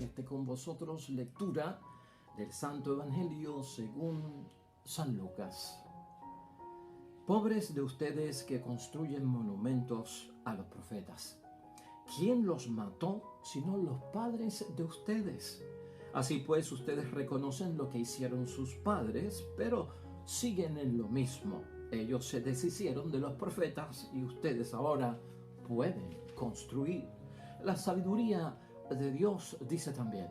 esté con vosotros. Lectura del Santo Evangelio según San Lucas. Pobres de ustedes que construyen monumentos a los profetas. ¿Quién los mató sino los padres de ustedes? Así pues, ustedes reconocen lo que hicieron sus padres, pero siguen en lo mismo. Ellos se deshicieron de los profetas y ustedes ahora pueden construir. La sabiduría de Dios dice también: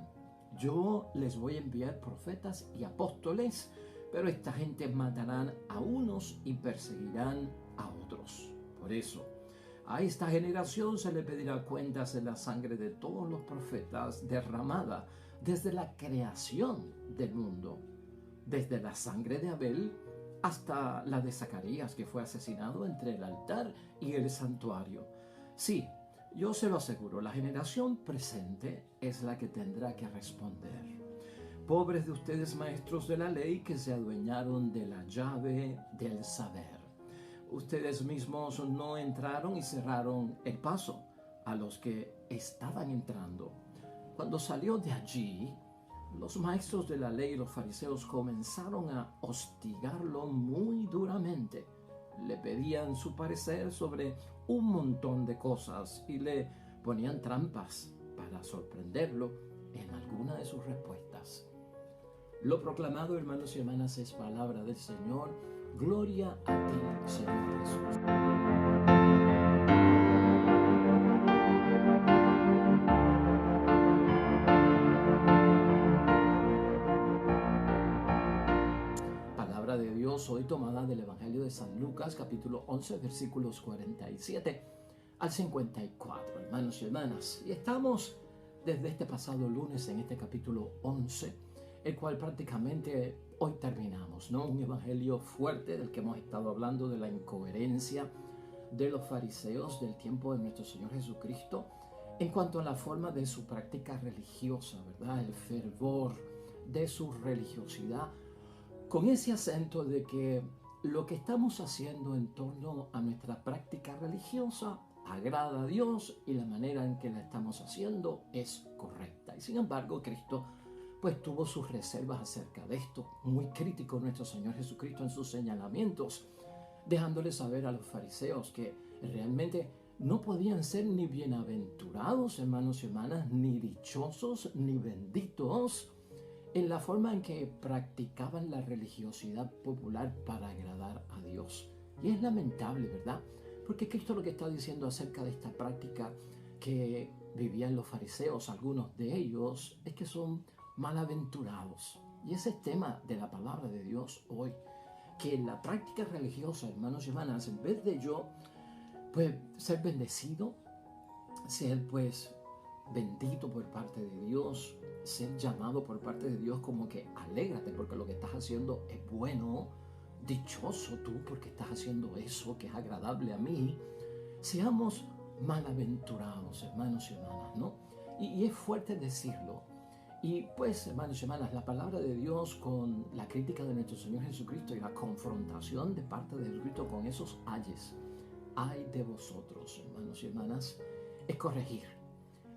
yo les voy a enviar profetas y apóstoles, pero esta gente matarán a unos y perseguirán a otros. Por eso, a esta generación se le pedirá cuentas de la sangre de todos los profetas derramada desde la creación del mundo, desde la sangre de Abel hasta la de Zacarías, que fue asesinado entre el altar y el santuario. Sí, yo se lo aseguro, la generación presente es la que tendrá que responder. Pobres de ustedes, maestros de la ley, que se adueñaron de la llave del saber. Ustedes mismos no entraron y cerraron el paso a los que estaban entrando. Cuando salió de allí, los maestros de la ley y los fariseos comenzaron a hostigarlo muy duramente. Le pedían su parecer sobre un montón de cosas y le ponían trampas para sorprenderlo en alguna de sus respuestas. Lo proclamado, hermanos y hermanas, es palabra del Señor. Gloria a ti, Señor Jesús. Palabra de Dios hoy tomada del Evangelio de San Lucas, capítulo 11, versículos 47 al 54, hermanos y hermanas. Y estamos desde este pasado lunes en este capítulo 11, el cual prácticamente hoy terminamos, ¿no? Un evangelio fuerte del que hemos estado hablando, de la incoherencia de los fariseos del tiempo de nuestro Señor Jesucristo en cuanto a la forma de su práctica religiosa, ¿verdad? El fervor de su religiosidad, con ese acento de que lo que estamos haciendo en torno a nuestra práctica religiosa agrada a Dios y la manera en que la estamos haciendo es correcta. Y sin embargo, Cristo pues tuvo sus reservas acerca de esto. Muy crítico nuestro Señor Jesucristo en sus señalamientos, dejándoles saber a los fariseos que realmente no podían ser ni bienaventurados, hermanos y hermanas, ni dichosos, ni benditos en la forma en que practicaban la religiosidad popular para agradar a Dios. Y es lamentable, ¿verdad? Porque Cristo lo que está diciendo acerca de esta práctica que vivían los fariseos, algunos de ellos, es que son malaventurados. Y ese es el tema de la palabra de Dios hoy, que la práctica religiosa, hermanos y hermanas, en vez de yo pues ser bendecido, ser pues bendito por parte de Dios, ser llamado por parte de Dios como que alégrate porque lo que estás haciendo es bueno, dichoso tú porque estás haciendo eso que es agradable a mí, seamos malaventurados, hermanos y hermanas, ¿no? Y es fuerte decirlo. Y pues, hermanos y hermanas, la palabra de Dios con la crítica de nuestro Señor Jesucristo y la confrontación de parte de Jesucristo con esos ayes, ay de vosotros, hermanos y hermanas, es corregir,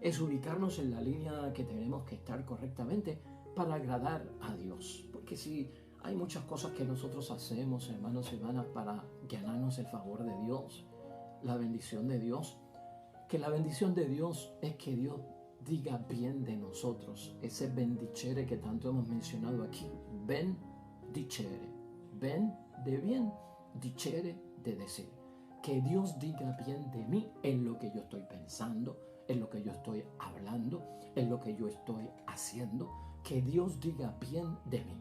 es ubicarnos en la línea que tenemos que estar correctamente para agradar a Dios. Porque si hay muchas cosas que nosotros hacemos, hermanos y hermanas, para ganarnos el favor de Dios, la bendición de Dios, que la bendición de Dios es que Dios diga bien de nosotros, ese bendicere que tanto hemos mencionado aquí, bendicere, ben de bien, dicere de decir, que Dios diga bien de mí en lo que yo estoy pensando, en lo que yo estoy hablando, en lo que yo estoy haciendo, que Dios diga bien de mí.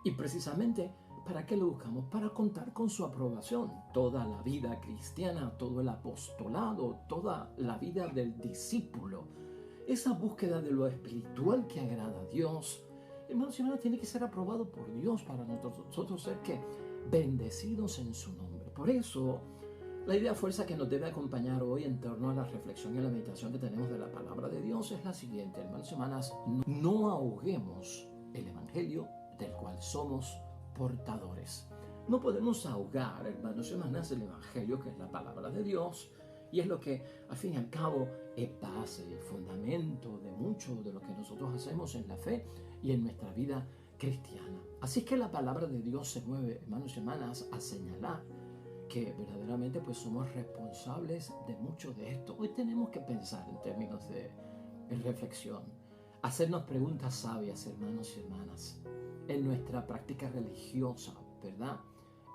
Y precisamente, ¿para qué lo buscamos? Para contar con su aprobación. Toda la vida cristiana, todo el apostolado, toda la vida del discípulo, esa búsqueda de lo espiritual que agrada a Dios, hermanos y hermanas, tiene que ser aprobado por Dios para nosotros ser que bendecidos en su nombre. Por eso, la idea fuerza que nos debe acompañar hoy en torno a la reflexión y la meditación que tenemos de la palabra de Dios es la siguiente, hermanos y hermanas: no ahoguemos el evangelio del cual somos portadores. No podemos ahogar, hermanos y hermanas, el evangelio que es la palabra de Dios Y es lo que al fin y al cabo es base y fundamento de mucho de lo que nosotros hacemos en la fe y en nuestra vida cristiana. Así que la palabra de Dios se mueve, hermanos y hermanas, a señalar que verdaderamente pues somos responsables de mucho de esto. Hoy tenemos que pensar en términos de reflexión, hacernos preguntas sabias, hermanos y hermanas, en nuestra práctica religiosa, ¿verdad?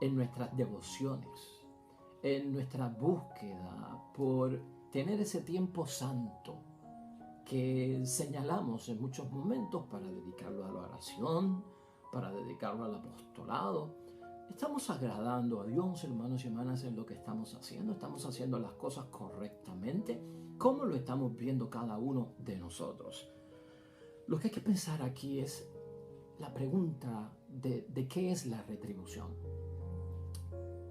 En nuestras devociones, en nuestra búsqueda por tener ese tiempo santo que señalamos en muchos momentos para dedicarlo a la oración, para dedicarlo al apostolado. Estamos agradando a Dios, hermanos y hermanas, en lo que estamos haciendo. Estamos haciendo las cosas correctamente. ¿Cómo lo estamos viendo cada uno de nosotros? Lo que hay que pensar aquí es la pregunta de qué es la retribución.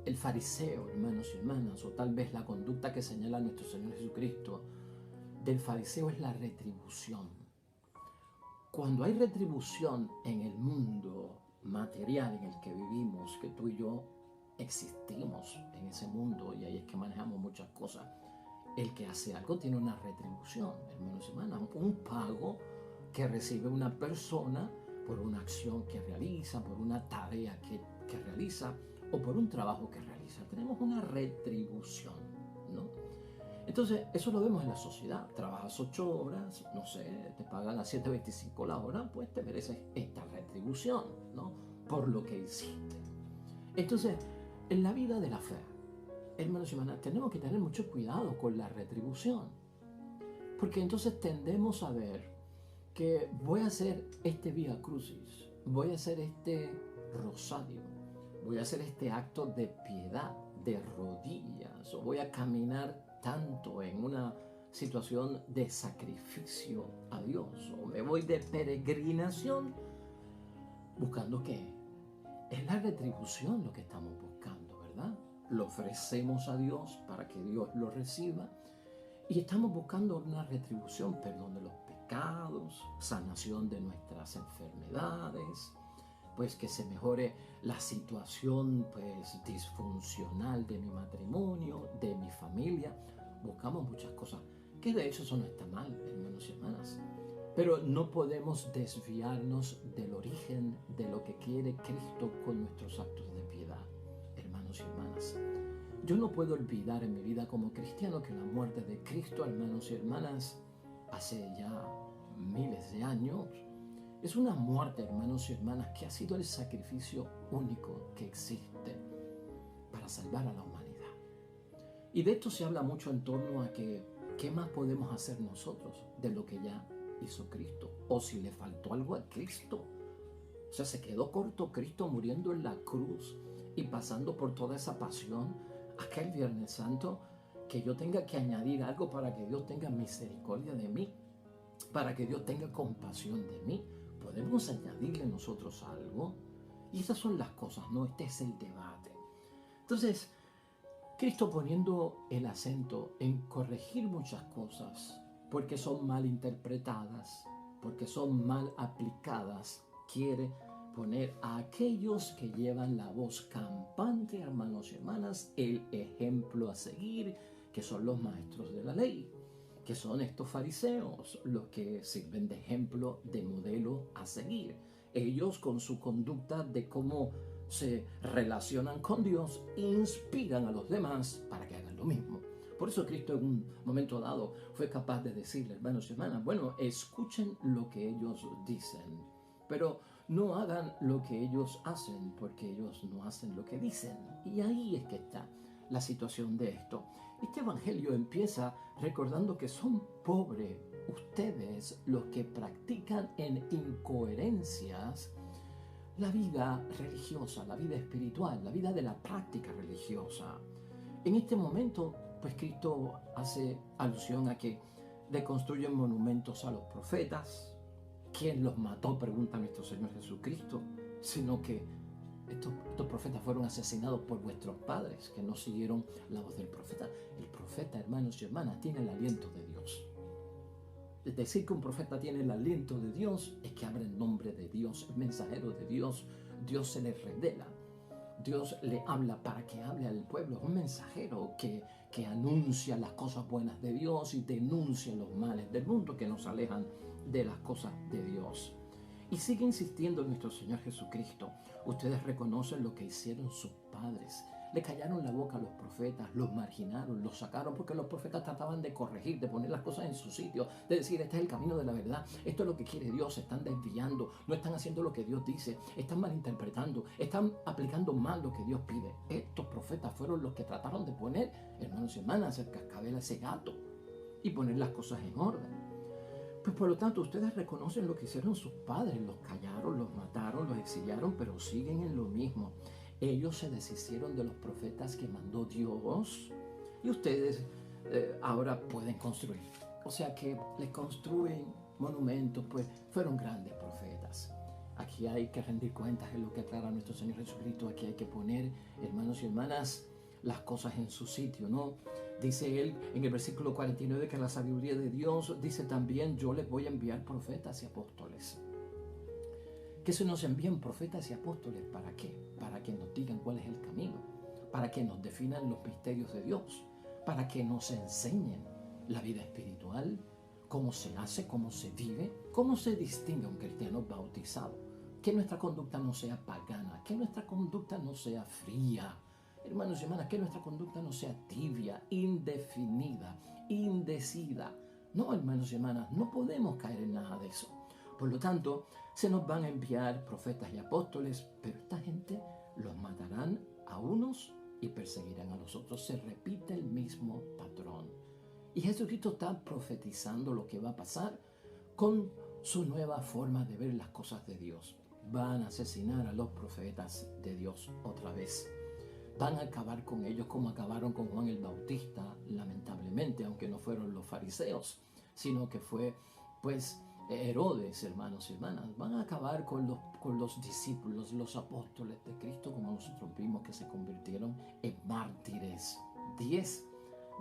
El fariseo, hermanos y hermanas, o tal vez la conducta que señala nuestro Señor Jesucristo del fariseo es la retribución. Cuando hay retribución en el mundo material en el que vivimos, que tú y yo existimos en ese mundo y ahí es que manejamos muchas cosas, el que hace algo tiene una retribución, hermanos y hermanas, un pago que recibe una persona por una acción que realiza, por una tarea que realiza o por un trabajo que realiza. Tenemos una retribución, ¿no? Entonces, eso lo vemos en la sociedad. Trabajas 8 horas, no sé, te pagan a 7.25 la hora, pues te mereces esta retribución, ¿no? Por lo que hiciste. Entonces, en la vida de la fe, hermanos y hermanas, tenemos que tener mucho cuidado con la retribución. Porque entonces tendemos a ver que voy a hacer este Vía Crucis, voy a hacer este rosario, voy a hacer este acto de piedad, de rodillas, o voy a caminar tanto en una situación de sacrificio a Dios, o me voy de peregrinación buscando qué. Es la retribución lo que estamos buscando, ¿verdad? Lo ofrecemos a Dios para que Dios lo reciba y estamos buscando una retribución, perdón de los pecados, sanación de nuestras enfermedades, pues que se mejore la situación pues disfuncional de mi matrimonio, de mi familia. Buscamos muchas cosas, que de hecho eso no está mal, hermanos y hermanas. Pero no podemos desviarnos del origen de lo que quiere Cristo con nuestros actos de piedad, hermanos y hermanas. Yo no puedo olvidar en mi vida como cristiano que la muerte de Cristo, hermanos y hermanas, hace ya miles de años, es una muerte, hermanos y hermanas, que ha sido el sacrificio único que existe para salvar a la humanidad. Y de esto se habla mucho en torno a que, ¿qué más podemos hacer nosotros de lo que ya hizo Cristo? O si le faltó algo a Cristo. O sea, se quedó corto Cristo muriendo en la cruz y pasando por toda esa pasión aquel Viernes Santo, que yo tenga que añadir algo para que Dios tenga misericordia de mí, para que Dios tenga compasión de mí. ¿Podemos añadirle nosotros algo? Y esas son las cosas, ¿no? Este es el debate. Entonces, Cristo poniendo el acento en corregir muchas cosas, porque son mal interpretadas, porque son mal aplicadas, quiere poner a aquellos que llevan la voz campante, hermanos y hermanas, el ejemplo a seguir, que son los maestros de la ley, que son estos fariseos, los que sirven de ejemplo, de modelo a seguir. Ellos con su conducta de cómo se relacionan con Dios, inspiran a los demás para que hagan lo mismo. Por eso Cristo en un momento dado fue capaz de decirle, hermanos y hermanas, bueno, escuchen lo que ellos dicen, pero no hagan lo que ellos hacen, porque ellos no hacen lo que dicen. Y ahí es que está la situación de esto. Este evangelio empieza recordando que son pobres ustedes los que practican en incoherencias la vida religiosa, la vida espiritual, la vida de la práctica religiosa. En este momento, pues Cristo hace alusión a que le construyen monumentos a los profetas. ¿Quién los mató? Pregunta nuestro Señor Jesucristo, sino que estos profetas fueron asesinados por vuestros padres, que no siguieron la voz del profeta. El profeta, hermanos y hermanas, tiene el aliento de Dios. Es decir, que un profeta tiene el aliento de Dios, es que habla en nombre de Dios, es mensajero de Dios, Dios se le revela, Dios le habla para que hable al pueblo, es un mensajero que que anuncia las cosas buenas de Dios y denuncia los males del mundo que nos alejan de las cosas de Dios. Y sigue insistiendo nuestro Señor Jesucristo. Ustedes reconocen lo que hicieron sus padres. Le callaron la boca a los profetas, los marginaron, los sacaron, porque los profetas trataban de corregir, de poner las cosas en su sitio, de decir, este es el camino de la verdad, esto es lo que quiere Dios, se están desviando, no están haciendo lo que Dios dice, están malinterpretando, están aplicando mal lo que Dios pide. Estos profetas fueron los que trataron de poner, hermanos y hermanas, el cascabel a ese gato y poner las cosas en orden. Pues por lo tanto, ustedes reconocen lo que hicieron sus padres, los callaron, los mataron, los exiliaron, pero siguen en lo mismo. Ellos se deshicieron de los profetas que mandó Dios y ustedes ahora pueden construir. O sea que le construyen monumentos, pues fueron grandes profetas. Aquí hay que rendir cuentas, es lo que aclara nuestro Señor Jesucristo. Aquí hay que poner, hermanos y hermanas, las cosas en su sitio, ¿no? Dice él en el versículo 49 que la sabiduría de Dios dice también, yo les voy a enviar profetas y apóstoles. Que se nos envíen profetas y apóstoles, ¿para qué? Para que nos digan cuál es el camino, para que nos definan los misterios de Dios, para que nos enseñen la vida espiritual, cómo se hace, cómo se vive, cómo se distingue un cristiano bautizado, que nuestra conducta no sea pagana, que nuestra conducta no sea fría, hermanos y hermanas, que nuestra conducta no sea tibia, indefinida, indecida. No, hermanos y hermanas, no podemos caer en nada de eso. Por lo tanto, se nos van a enviar profetas y apóstoles, pero esta gente los matarán a unos y perseguirán a los otros. Se repite el mismo patrón. Y Jesucristo está profetizando lo que va a pasar con su nueva forma de ver las cosas de Dios. Van a asesinar a los profetas de Dios otra vez. Van a acabar con ellos como acabaron con Juan el Bautista, lamentablemente, aunque no fueron los fariseos, sino que fue, pues, Herodes, hermanos y hermanas. Van a acabar con los discípulos, los apóstoles de Cristo, como nosotros vimos que se convirtieron en mártires. 10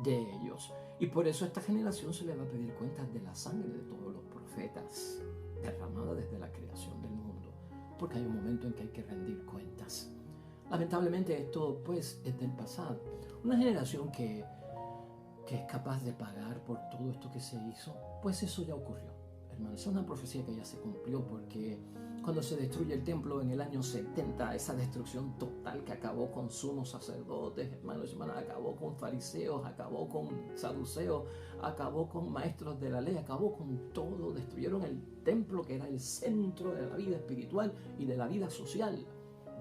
de ellos. Y por eso a esta generación se le va a pedir cuentas de la sangre de todos los profetas, derramada desde la creación del mundo, porque hay un momento en que hay que rendir cuentas. Lamentablemente esto, pues, es del pasado. Una generación que es capaz de pagar por todo esto que se hizo, pues eso ya ocurrió. Hermanos, es una profecía que ya se cumplió, porque cuando se destruye el templo en el año 70, esa destrucción total que acabó con sumos sacerdotes, hermanos y hermanas, acabó con fariseos, acabó con saduceos, acabó con maestros de la ley, acabó con todo, destruyeron el templo que era el centro de la vida espiritual y de la vida social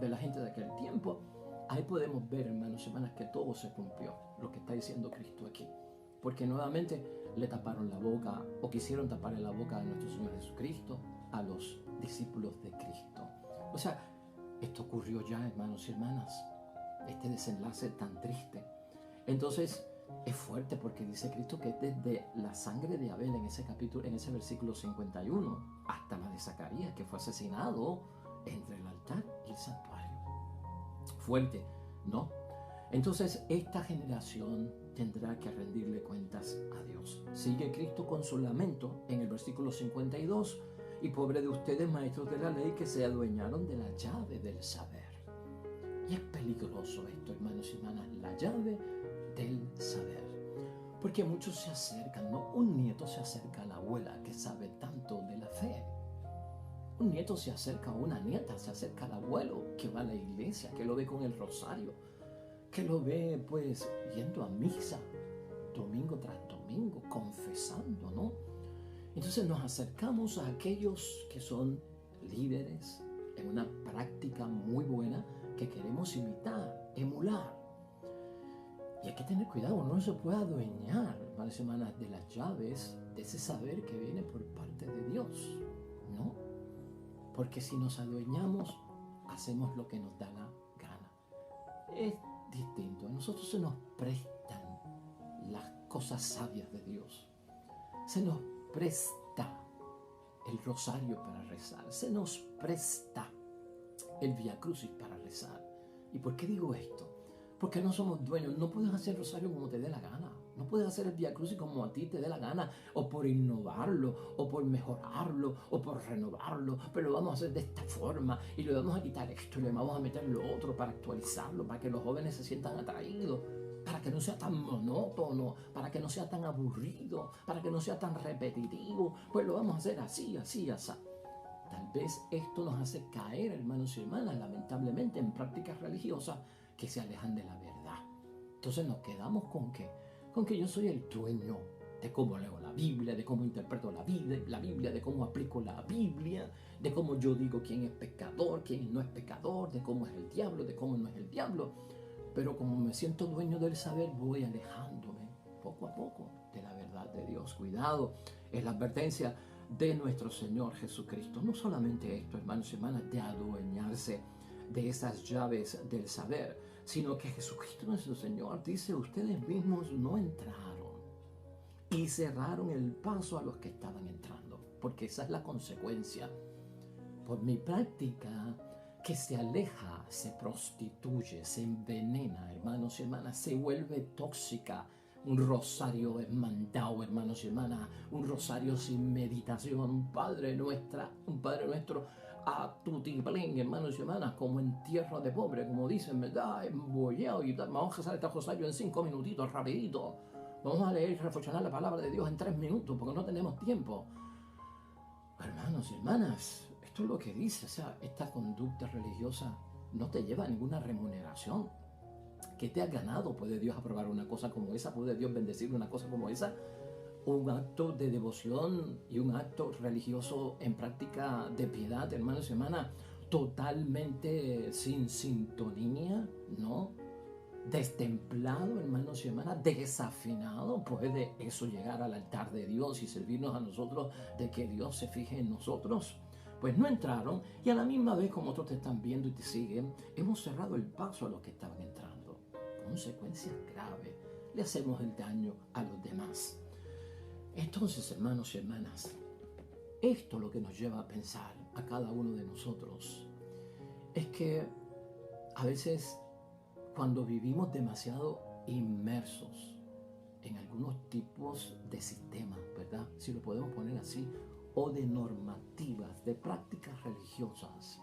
de la gente de aquel tiempo. Ahí podemos ver, hermanos y hermanas, que todo se cumplió, lo que está diciendo Cristo aquí. Porque nuevamente le taparon la boca, o quisieron taparle la boca a nuestro Señor Jesucristo, a los discípulos de Cristo. O sea, esto ocurrió ya, hermanos y hermanas, este desenlace tan triste. Entonces, es fuerte, porque dice Cristo que desde la sangre de Abel en ese capítulo, en ese versículo 51, hasta la de Zacarías, que fue asesinado entre el altar y el santuario. Fuerte, ¿no? Entonces esta generación tendrá que rendirle cuentas a Dios. Sigue Cristo con su lamento en el versículo 52. Y pobre de ustedes, maestros de la ley, que se adueñaron de la llave del saber. Y es peligroso esto, hermanos y hermanas, la llave del saber. Porque muchos se acercan, ¿no? Un nieto se acerca a la abuela que sabe tanto de la fe. Un nieto se acerca a una nieta, se acerca al abuelo que va a la iglesia, que lo ve con el rosario, que lo ve, pues, yendo a misa domingo tras domingo, confesando, ¿no? Entonces nos acercamos a aquellos que son líderes en una práctica muy buena que queremos imitar, emular. Y hay que tener cuidado, no se puede adueñar, hermanos y hermanas, de las llaves de ese saber que viene por parte de Dios, ¿no? Porque si nos adueñamos, hacemos lo que nos da la gana. Es distinto. A nosotros se nos prestan las cosas sabias de Dios. Se nos presta el rosario para rezar. Se nos presta el Vía Crucis para rezar. ¿Y por qué digo esto? Porque no somos dueños. No puedes hacer rosario como te dé la gana. No puedes hacer el Vía Crucis como a ti te dé la gana, o por innovarlo, o por mejorarlo, o por renovarlo, pero lo vamos a hacer de esta forma, y le vamos a quitar esto, y le vamos a meter lo otro para actualizarlo, para que los jóvenes se sientan atraídos. para que no sea tan monótono, para que no sea tan aburrido, para que no sea tan repetitivo, pues lo vamos a hacer así, así, así. Tal vez esto nos hace caer, hermanos y hermanas, lamentablemente, en prácticas religiosas que se alejan de la verdad. Entonces nos quedamos con que yo soy el dueño de cómo leo la Biblia, de cómo interpreto la Biblia, de cómo aplico la Biblia, de cómo yo digo quién es pecador, quién no es pecador, de cómo es el diablo, de cómo no es el diablo. Pero como me siento dueño del saber, voy alejándome poco a poco de la verdad de Dios. Cuidado, es la advertencia de nuestro Señor Jesucristo. No solamente esto, hermanos y hermanas, de adueñarse de esas llaves del saber, sino que Jesucristo nuestro Señor dice: ustedes mismos no entraron y cerraron el paso a los que estaban entrando, porque esa es la consecuencia. Por mi práctica que se aleja, se prostituye, se envenena, hermanos y hermanas, se vuelve tóxica. Un rosario mandado, hermanos y hermanas, un rosario sin meditación, un Padre Nuestro a tutiplén, hermanos y hermanas, como en tierra de pobre, como dicen, ¿verdad? Embollado, y vamos a hacer este rosario en 5 minutitos, rapidito. Vamos a leer y reflexionar la palabra de Dios en 3 minutos, porque no tenemos tiempo. Hermanos y hermanas, esto es lo que dice, o sea, esta conducta religiosa no te lleva a ninguna remuneración. ¿Qué te has ganado? ¿Puede Dios aprobar una cosa como esa? ¿Puede Dios bendecir una cosa como esa? Un acto de devoción y un acto religioso en práctica de piedad, hermanos y hermanas, totalmente sin sintonía, ¿no? Destemplado, hermanos y hermanas, desafinado. ¿Puede eso llegar al altar de Dios y servirnos a nosotros de que Dios se fije en nosotros? Pues no entraron, y a la misma vez, como otros te están viendo y te siguen, hemos cerrado el paso a los que estaban entrando. Consecuencias graves, le hacemos el daño a los demás. Entonces, hermanos y hermanas, esto lo que nos lleva a pensar a cada uno de nosotros es que a veces, cuando vivimos demasiado inmersos en algunos tipos de sistemas, ¿verdad? Si lo podemos poner así, o de normativas, de prácticas religiosas,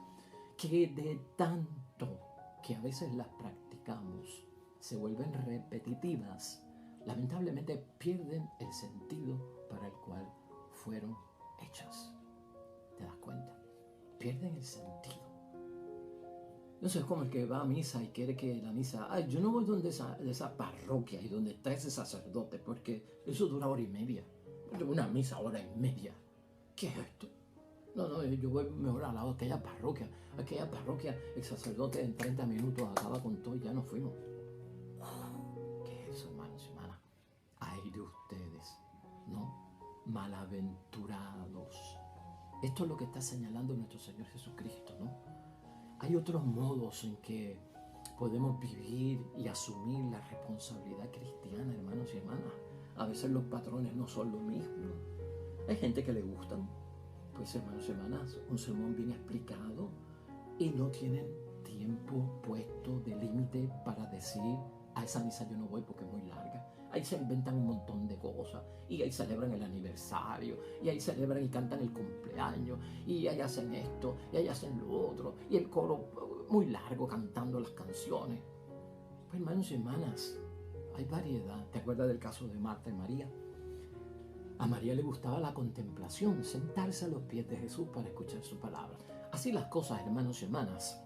que de tanto que a veces las practicamos, se vuelven repetitivas, lamentablemente pierden el sentido para el cual fueron hechas. ¿Te das cuenta? Pierden el sentido. No sé, es como el que va a misa y quiere que la misa... Ay, yo no voy donde esa parroquia y donde está ese sacerdote, porque eso dura 1 hora y media. Una misa 1 hora y media. ¿Qué es esto? No, yo voy mejor a aquella parroquia. Aquella parroquia, el sacerdote en 30 minutos acaba con todo y ya nos fuimos. ¿Qué es eso, hermanos y hermanas? Ay de ustedes, ¿no? Malaventurados. Esto es lo que está señalando nuestro Señor Jesucristo, ¿no? Hay otros modos en que podemos vivir y asumir la responsabilidad cristiana, hermanos y hermanas. A veces los patrones no son lo mismo. Hay gente que le gustan, pues, hermanos y hermanas, un sermón bien explicado y no tienen tiempo puesto de límite para decir: a esa misa yo no voy porque es muy larga. Ahí se inventan un montón de cosas, y ahí celebran el aniversario, y ahí celebran y cantan el cumpleaños, y ahí hacen esto, y ahí hacen lo otro, y el coro muy largo cantando las canciones. Pues, hermanos y hermanas, hay variedad. ¿Te acuerdas del caso de Marta y María? A María le gustaba la contemplación, sentarse a los pies de Jesús para escuchar su palabra. Así las cosas, hermanos y hermanas.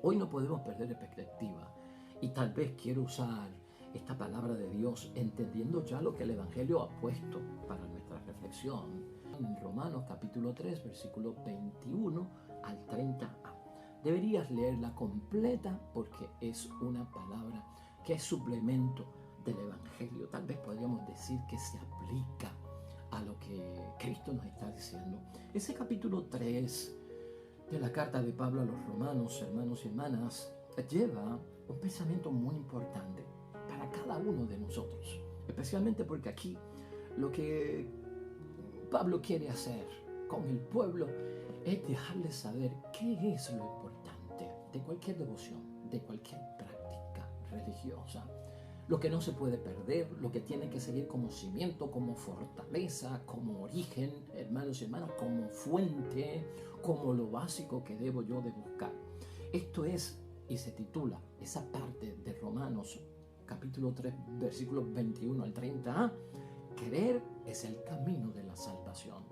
Hoy no podemos perder perspectiva, y tal vez quiero usar esta palabra de Dios entendiendo ya lo que el Evangelio ha puesto para nuestra reflexión. En Romanos capítulo 3, versículo 21 al 30a. Deberías leerla completa porque es una palabra que es suplemento del Evangelio. Tal vez podríamos decir que se aplica a lo que Cristo nos está diciendo. Ese capítulo 3 de la carta de Pablo a los romanos, hermanos y hermanas, lleva un pensamiento muy importante para cada uno de nosotros, especialmente porque aquí lo que Pablo quiere hacer con el pueblo es dejarles saber qué es lo importante de cualquier devoción, de cualquier práctica religiosa. Lo que no se puede perder, lo que tiene que seguir como cimiento, como fortaleza, como origen, hermanos y hermanas, como fuente, como lo básico que debo yo de buscar. Esto es, y se titula esa parte de Romanos capítulo 3, versículos 21 al 30a, creer es el camino de la salvación,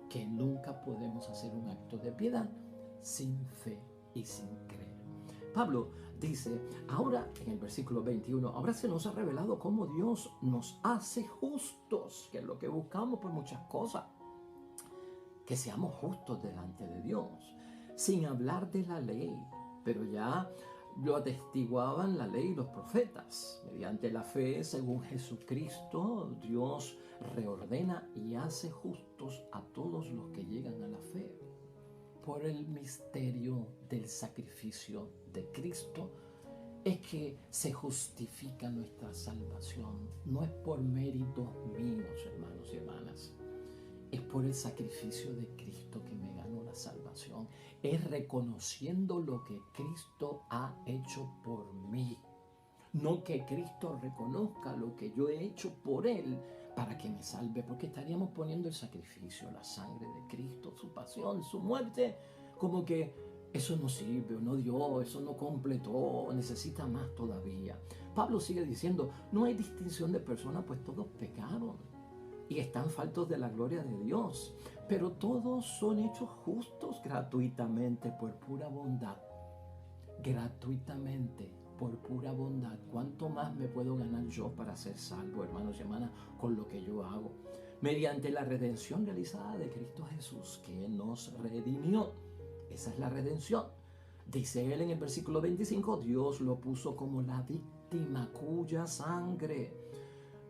que nunca podemos hacer un acto de piedad sin fe y sin creer. Pablo dice, ahora en el versículo 21, ahora se nos ha revelado cómo Dios nos hace justos, que es lo que buscamos por muchas cosas, que seamos justos delante de Dios, sin hablar de la ley, pero ya lo atestiguaban la ley y los profetas. Mediante la fe, según Jesucristo, Dios reordena y hace justos a todos los que llegan a la fe. Por el misterio del sacrificio de Cristo es que se justifica nuestra salvación. No es por méritos míos, hermanos y hermanas. Es por el sacrificio de Cristo que me ganó la salvación. Es reconociendo lo que Cristo ha hecho por mí. No que Cristo reconozca lo que yo he hecho por Él para que me salve, porque estaríamos poniendo el sacrificio, la sangre de Cristo, su pasión, su muerte, como que eso no sirve, no dio, eso no completó, necesita más todavía. Pablo sigue diciendo, no hay distinción de personas, pues todos pecaron y están faltos de la gloria de Dios, pero todos son hechos justos gratuitamente por pura bondad. Gratuitamente, por pura bondad. ¿Cuánto más me puedo ganar yo para ser salvo, hermanos y hermanas, con lo que yo hago? Mediante la redención realizada de Cristo Jesús, que nos redimió. Esa es la redención. Dice él en el versículo 25, Dios lo puso como la víctima cuya sangre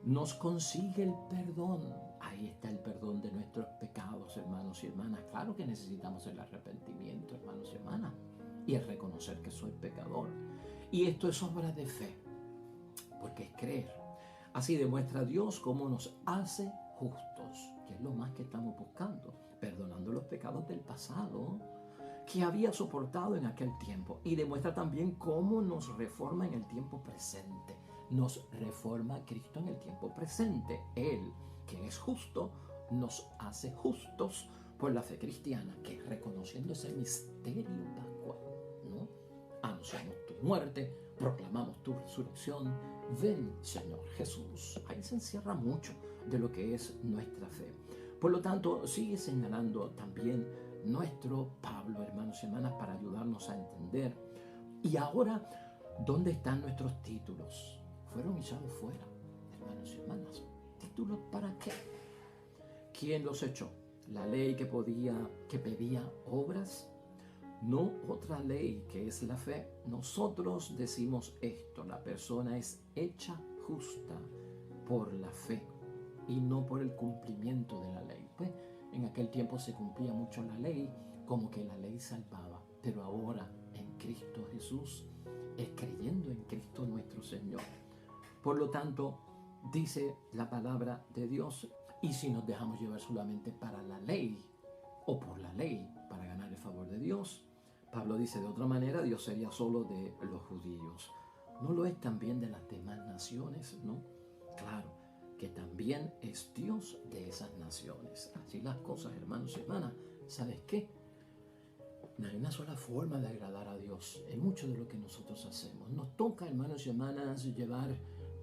nos consigue el perdón. Ahí está el perdón de nuestros pecados, hermanos y hermanas. Claro que necesitamos el arrepentimiento, hermanos y hermanas, y el reconocer que soy pecador. Y esto es obra de fe, porque es creer. Así demuestra Dios cómo nos hace justos, que es lo más que estamos buscando, perdonando los pecados del pasado que había soportado en aquel tiempo, y demuestra también cómo nos reforma en el tiempo presente. Nos reforma Cristo en el tiempo presente. Él, que es justo, nos hace justos por la fe cristiana, que es reconociendo ese misterio pascual, ¿no? Anunciamos tu muerte, proclamamos tu resurrección. Ven, Señor Jesús. Ahí se encierra mucho de lo que es nuestra fe. Por lo tanto, sigue señalando también nuestro Pablo, hermanos y hermanas, para ayudarnos a entender. Y ahora, ¿dónde están nuestros títulos? Fueron echados fuera, hermanos y hermanas. ¿Títulos para qué? ¿Quién los echó? ¿La ley que pedía obras? No, otra ley que es la fe. Nosotros decimos esto: la persona es hecha justa por la fe y no por el cumplimiento de la ley. Pues en aquel tiempo se cumplía mucho la ley, como que la ley salvaba, pero ahora en Cristo Jesús es creyendo en Cristo nuestro Señor. Por lo tanto, dice la palabra de Dios, y si nos dejamos llevar solamente para la ley o por la ley para ganar el favor de Dios, Pablo dice de otra manera, Dios sería solo de los judíos. ¿No lo es también de las demás naciones? ¿No? Claro, que también es Dios de esas naciones. Así las cosas, hermanos y hermanas. ¿Sabes qué? No hay una sola forma de agradar a Dios en mucho de lo que nosotros hacemos. Nos toca, hermanos y hermanas, llevar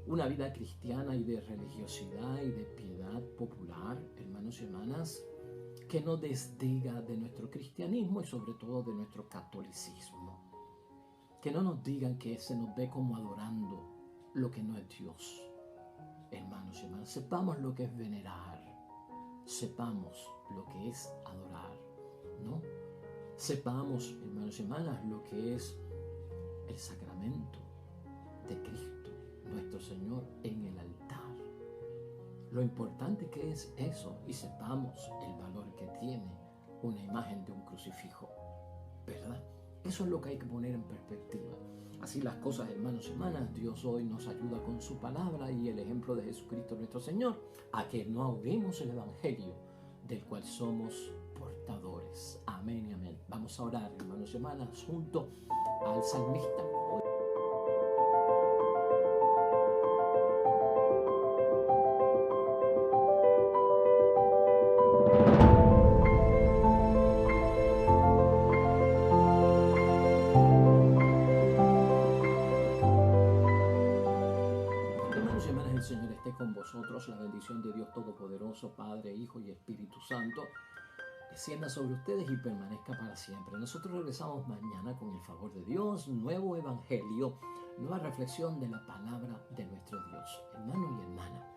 una vida cristiana y de religiosidad y de piedad popular, hermanos y hermanas, que no desdiga de nuestro cristianismo y sobre todo de nuestro catolicismo. Que no nos digan que se nos ve como adorando lo que no es Dios. Hermanos y hermanas, sepamos lo que es venerar, sepamos lo que es adorar, ¿no? Sepamos, hermanos y hermanas, lo que es el sacramento de Cristo, nuestro Señor, en el altar. Lo importante que es eso, y sepamos el valor que tiene una imagen de un crucifijo, ¿verdad? Eso es lo que hay que poner en perspectiva. Así las cosas, hermanos y hermanas, Dios hoy nos ayuda con su palabra y el ejemplo de Jesucristo nuestro Señor, a que no ahoguemos el Evangelio del cual somos portadores. Amén y amén. Vamos a orar, hermanos y hermanas, junto al salmista. vosotros. La bendición de Dios Todopoderoso, Padre, Hijo y Espíritu Santo, descienda sobre ustedes y permanezca para siempre. Nosotros regresamos mañana con el favor de Dios, nuevo evangelio, nueva reflexión de la palabra de nuestro Dios. Hermano y hermana,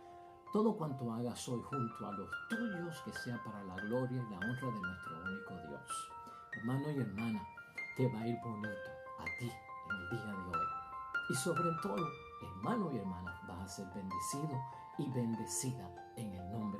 todo cuanto hagas hoy junto a los tuyos, que sea para la gloria y la honra de nuestro único Dios. Hermano y hermana, te va a ir bonito a ti en el día de hoy. Y sobre todo, hermano y hermana, vas a ser bendecido y bendecida en el nombre